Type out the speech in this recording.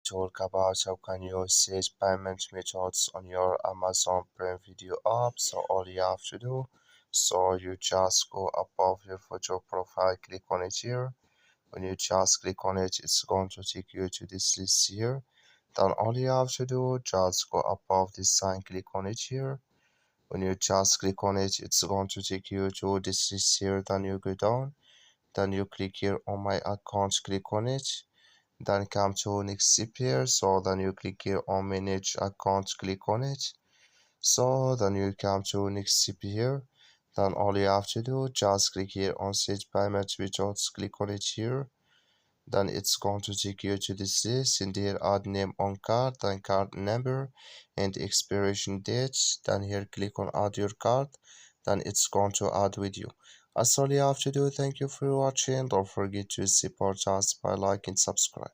talk about how can you set payment methods on your Amazon Prime Video app. So all you have to do, so you just go above your photo profile, click on it here. When you just click on it, it's going to take you to this list here. Then all you have to do, just go above this sign, click on it here. When you just click on it, it's going to take you to this list here. Then you go down, then you click here on my account, click on it, then come to next step here. So then you click here on manage account, click on it. So then you come to next step here. Then all you have to do, just click here on set payment methods, click on it here. Then it's going to take you to this list, and here add name on card, then card number and expiration date. Then here click on add your card, then it's going to add with you. That's all you have to do. Thank you for watching. Don't forget to support us by like and subscribe.